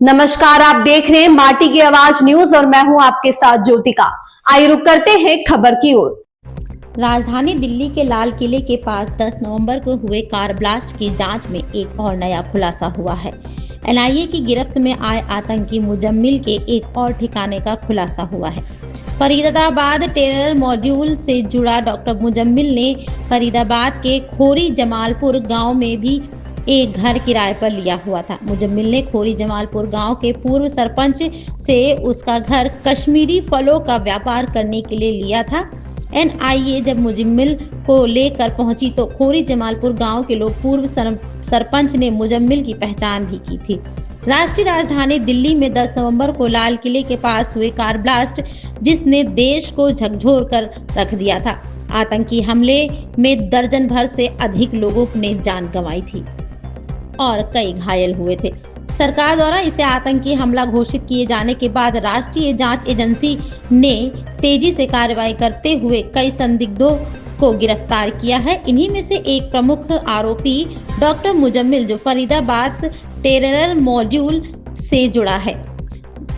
नमस्कार, आप देख रहे हैं माटी की आवाज न्यूज और मैं हूं आपके साथ ज्योतिका। आइए रुक करते हैं खबर की ओर। राजधानी दिल्ली के लाल किले के पास 10 नवंबर को हुए कार ब्लास्ट की जांच में एक और नया खुलासा हुआ है। एनआईए की गिरफ्त में आए आतंकी मुजम्मिल के एक और ठिकाने का खुलासा हुआ है। फरीदाबाद टेरर मॉड्यूल से जुड़ा डॉक्टर मुजम्मिल ने फरीदाबाद के खोरी जमालपुर गांव में भी एक घर किराए पर लिया हुआ था। मुजम्मिल ने खोरी जमालपुर गांव के पूर्व सरपंच से उसका घर कश्मीरी फलों का व्यापार करने के लिए लिया था। एनआईए जब मुजम्मिल को लेकर पहुंची तो खोरी जमालपुर गांव के लोग पूर्व सरपंच ने मुजम्मिल की पहचान भी की थी। राष्ट्रीय राजधानी दिल्ली में 10 नवंबर को लाल किले के पास हुए कार ब्लास्ट, जिसने देश को झकझोर कर रख दिया था। आतंकी हमले में दर्जन भर से अधिक लोगों ने जान गंवाई थी और कई घायल हुए थे। सरकार द्वारा इसे आतंकी हमला घोषित किए जाने के बाद राष्ट्रीय जांच एजेंसी ने तेजी से कार्रवाई करते हुए कई संदिग्धों को गिरफ्तार किया है। इन्हीं में से एक प्रमुख आरोपी डॉक्टर मुजम्मिल, जो फरीदाबाद टेरर मॉड्यूल से जुड़ा है,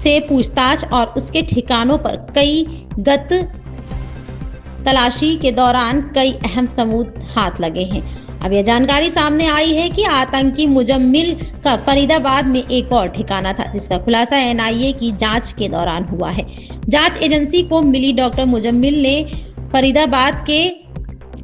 से पूछताछ और उसके ठिकानों पर कई गत तलाशी के दौरान कई अहम सबूत हाथ लगे हैं। अब यह जानकारी सामने आई है कि आतंकी मुजम्मिल का फरीदाबाद में एक और ठिकाना था, जिसका खुलासा एनआईए की जांच के दौरान हुआ है। जांच एजेंसी को मिली डॉक्टर मुजम्मिल ने फरीदाबाद के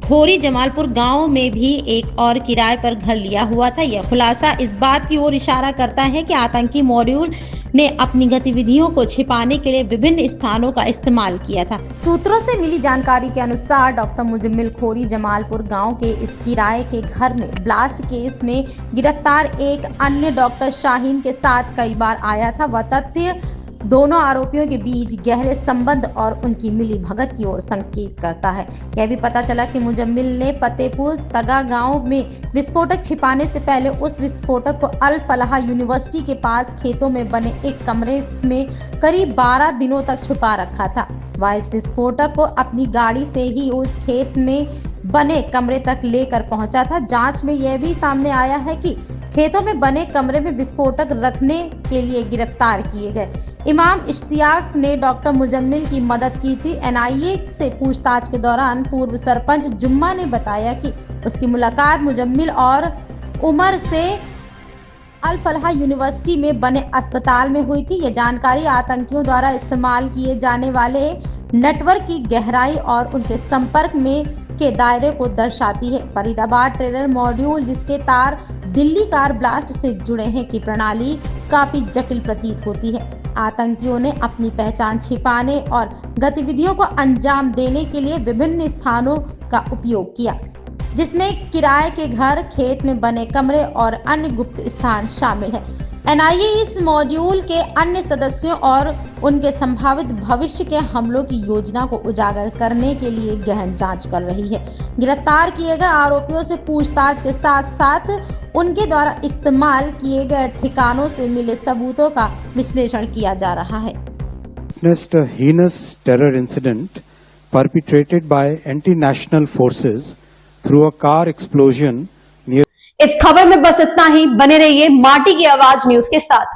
खोरी जमालपुर गांव में भी एक और किराए पर घर लिया हुआ था। यह खुलासा इस बात की ओर इशारा करता है कि आतंकी मॉड्यूल ने अपनी गतिविधियों को छिपाने के लिए विभिन्न स्थानों का इस्तेमाल किया था। सूत्रों से मिली जानकारी के अनुसार डॉक्टर मुजम्मिल खोरी जमालपुर गांव के इस किराए के घर में ब्लास्ट केस में गिरफ्तार एक अन्य डॉक्टर शाहीन के साथ कई बार आया था। वह तथ्य दोनों आरोपियों के बीच गहरे संबंध और उनकी मिली भगत की ओर संकेत करता है। यह भी पता चला कि मुजम्मिल ने फतेहपुर तगा गांव में विस्फोटक छिपाने से पहले उस विस्फोटक को अल फलाह यूनिवर्सिटी के पास खेतों में बने एक कमरे में करीब 12 दिनों तक छुपा रखा था। वह इस विस्फोटक को अपनी गाड़ी से ही उस खेत में बने कमरे तक लेकर पहुंचा था। जांच में यह भी सामने आया है कि खेतों में बने कमरे में विस्फोटक रखने के लिए गिरफ्तार किए गए इमाम इश्तियाक ने डॉक्टर मुजम्मिल की मदद की थी। एनआईए से पूछताछ के दौरान पूर्व सरपंच जुम्मा ने बताया कि उसकी मुलाकात मुजम्मिल और उमर से अल फलाह यूनिवर्सिटी में बने अस्पताल में हुई थी। यह जानकारी आतंकियों द्वारा इस्तेमाल किए जाने वाले नेटवर्क की गहराई और उनके संपर्क में के दायरे को दर्शाती है। फरीदाबाद टेरर मॉड्यूल, जिसके तार दिल्ली कार ब्लास्ट से जुड़े हैं, की प्रणाली काफी जटिल प्रतीत होती है। आतंकियों ने अपनी पहचान छिपाने और गतिविधियों को अंजाम देने के लिए विभिन्न स्थानों का उपयोग किया, जिसमें किराए के घर, खेत में बने कमरे और अन्य गुप्त स्थान शामिल है। एनआईए इस मॉड्यूल के अन्य सदस्यों और उनके संभावित भविष्य के हमलों की योजना को उजागर करने के लिए गहन जांच कर रही है। गिरफ्तार किए गए आरोपियों से पूछताछ के साथ साथ उनके द्वारा इस्तेमाल किए गए ठिकानों से मिले सबूतों का विश्लेषण किया जा रहा है। Witnessed a heinous terror incident perpetrated by anti-national forces through a car explosion near। इस खबर में बस इतना ही। बने रहिए माटी की आवाज न्यूज के साथ।